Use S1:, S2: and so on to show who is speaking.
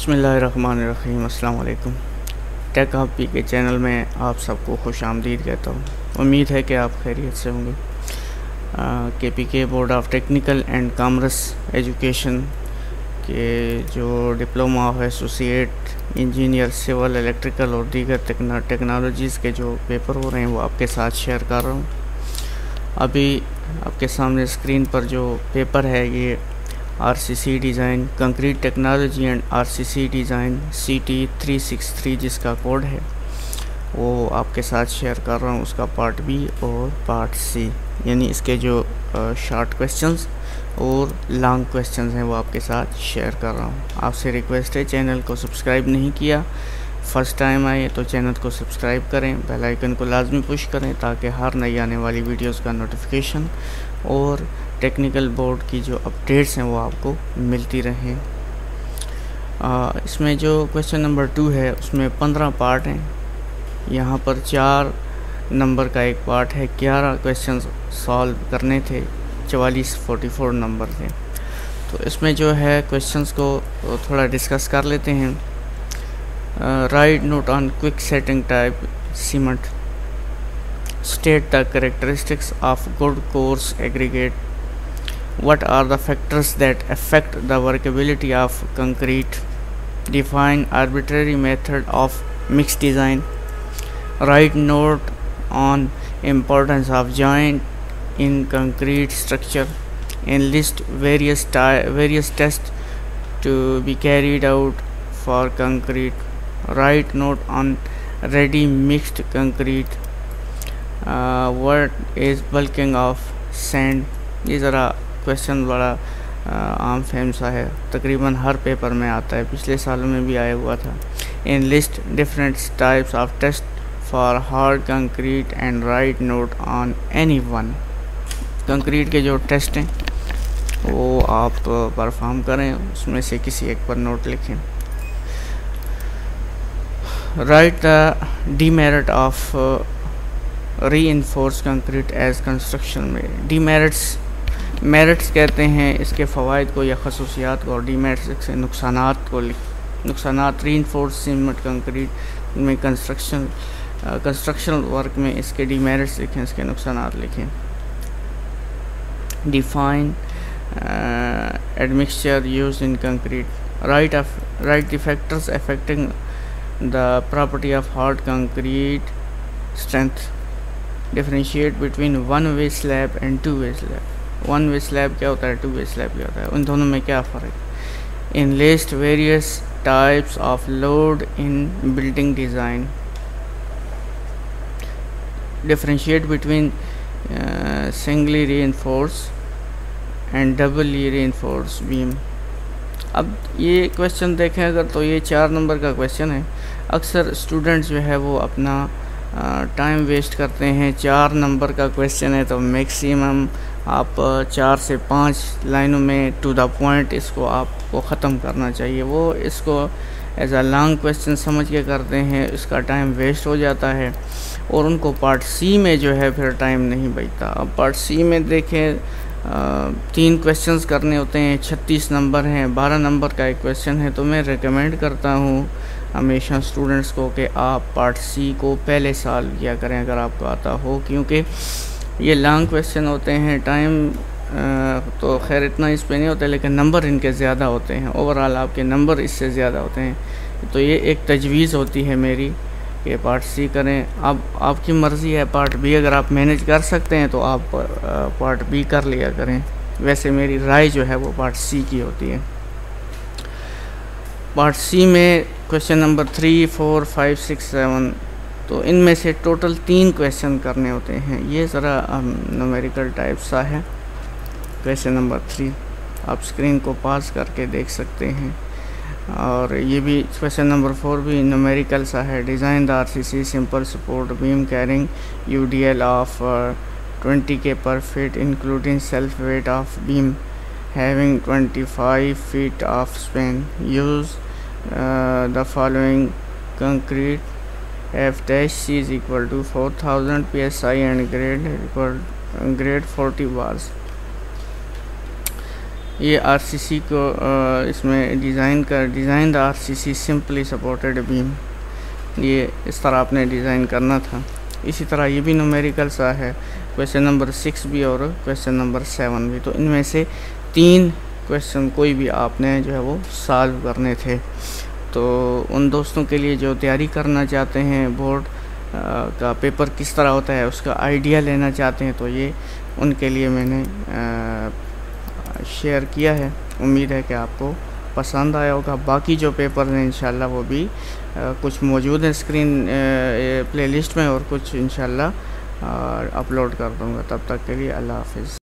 S1: बिस्मिल्लाहिर्रहमानिर्रहीम। अस्सलाम वालेकुम। टेक हब के चैनल में आप सबको खुश आमदीद कहता हूँ। उम्मीद है कि आप खैरियत से होंगे। KPK board of technical and commerce education के जो diploma of associate engineer civil electrical और दीगर टेक्नोलॉजीज़ के जो पेपर हो रहे हैं वो आपके साथ शेयर कर रहा हूँ। अभी आपके सामने स्क्रीन पर जो पेपर है ये RCC design concrete technology and RCC design CT 363 जिसका कोड है वो आपके साथ शेयर कर रहा हूँ। उसका पार्ट बी और पार्ट सी, यानी इसके जो शॉर्ट क्वेश्चंस और लॉन्ग क्वेश्चंस हैं वो आपके साथ शेयर कर रहा हूँ। आपसे रिक्वेस्ट है, चैनल को सब्सक्राइब नहीं किया, फर्स्ट टाइम आए तो चैनल को सब्सक्राइब करें, बेल आइकन को लाजमी पुश करें ताकि हर नई आने वाली वीडियोस का नोटिफिकेशन और टेक्निकल बोर्ड की जो अपडेट्स हैं वो आपको मिलती रहें। इसमें जो क्वेश्चन नंबर 2 है उसमें 15 पार्ट हैं। यहाँ पर 4 नंबर का एक पार्ट है, 11 क्वेश्चन सॉल्व करने थे, 44 नंबर थे। तो इसमें जो है क्वेश्चंस को थोड़ा डिस्कस कर लेते हैं। Right note on quick setting type cement, state the characteristics of good coarse aggregate, what are the factors that affect the workability of concrete, define arbitrary method of mixed design, write note on importance of joint in concrete structure, and list various tests to be carried out for concrete, write note on ready mixed concrete, what is bulking of sand। ये ज़रा question बड़ा आम fame सा है, तकरीबन हर paper में आता है, पिछले सालों में भी आया हुआ था। Enlist different types of test for hard concrete and write note on any one. Concrete के जो टेस्ट हैं वो आप परफॉर्म करें, उसमें से किसी एक पर नोट लिखें। Write the demerit of reinforce concrete as construction में। मेरिट्स कहते हैं इसके फ़वाइद को या खसूसियात को, और डीमेरिट्स से नुकसानात। रीइंफोर्स सीमेंट कंक्रीट में कंस्ट्रक्शन वर्क में इसके डीमेरिट्स लिखें, इसके नुकसानात लिखें। Define admixture used in concrete, right the factors affecting the property of hard concrete strength. Differentiate between one way slab and two way slab. One way slab क्या होता है, two way slab क्या होता है, उन दोनों में क्या फ़र्क है। Enlist various types of load in building design. Differentiate between singly reinforce and doubly reinforce beam. अब ये क्वेश्चन देखें अगर, तो ये 4 नंबर का क्वेश्चन है। अक्सर स्टूडेंट्स जो है वो अपना टाइम वेस्ट करते हैं। 4 नंबर का क्वेश्चन है तो मैक्सिमम आप 4 से 5 लाइनों में टू द पॉइंट इसको आपको ख़त्म करना चाहिए। वो इसको एज अ लॉन्ग क्वेश्चन समझ के करते हैं, इसका टाइम वेस्ट हो जाता है और उनको पार्ट सी में जो है फिर टाइम नहीं बचता। अब पार्ट सी में देखें 3 क्वेश्चंस करने होते हैं, 36 नंबर हैं, 12 नंबर का एक क्वेश्चन है। तो मैं रिकमेंड करता हूँ हमेशा स्टूडेंट्स को कि आप पार्ट सी को पहले साल किया करें अगर आपको आता हो, क्योंकि ये लॉन्ग क्वेश्चन होते हैं। टाइम तो खैर इतना इस पे नहीं होता, लेकिन नंबर इनके ज़्यादा होते हैं, ओवरऑल आपके नंबर इससे ज़्यादा होते हैं। तो ये एक तजवीज़ होती है मेरी कि पार्ट सी करें। अब आपकी मर्ज़ी है, पार्ट बी अगर आप मैनेज कर सकते हैं तो आप पार्ट बी कर लिया करें। वैसे मेरी राय जो है वो पार्ट सी की होती है। पार्ट सी में क्वेश्चन नंबर 3, 4, 5, 6, 7, तो इनमें से टोटल 3 क्वेश्चन करने होते हैं। ये ज़रा न्यूमेरिकल टाइप सा है। क्वेश्चन नंबर 3 आप स्क्रीन को पास करके देख सकते हैं, और ये भी क्वेश्चन नंबर 4 भी न्यूमेरिकल सा है। Design the RCC simple support beam carrying UDL of 20 K पर feet including self weight of beam having 25 feet of span. Use the following concrete F-C is equal to 4000 psi and grade 40 bars. ये RCC को इसमें design the RCC simply supported beam, ये इस तरह आपने design करना था। इसी तरह ये भी न्यूमेरिकल सा है, क्वेश्चन नंबर 6 भी और क्वेश्चन नंबर 7 भी। तो इनमें से 3 क्वेश्चन कोई भी आपने जो है वो सॉल्व करने थे। तो उन दोस्तों के लिए जो तैयारी करना चाहते हैं, बोर्ड का पेपर किस तरह होता है उसका आइडिया लेना चाहते हैं, तो ये उनके लिए मैंने शेयर किया है। उम्मीद है कि आपको पसंद आया होगा। बाकी जो पेपर हैं इंशाल्लाह वो भी कुछ मौजूद है स्क्रीन प्लेलिस्ट में, और कुछ इंशाल्लाह अपलोड कर दूँगा। तब तक के लिए अल्लाह हाफ़िज़।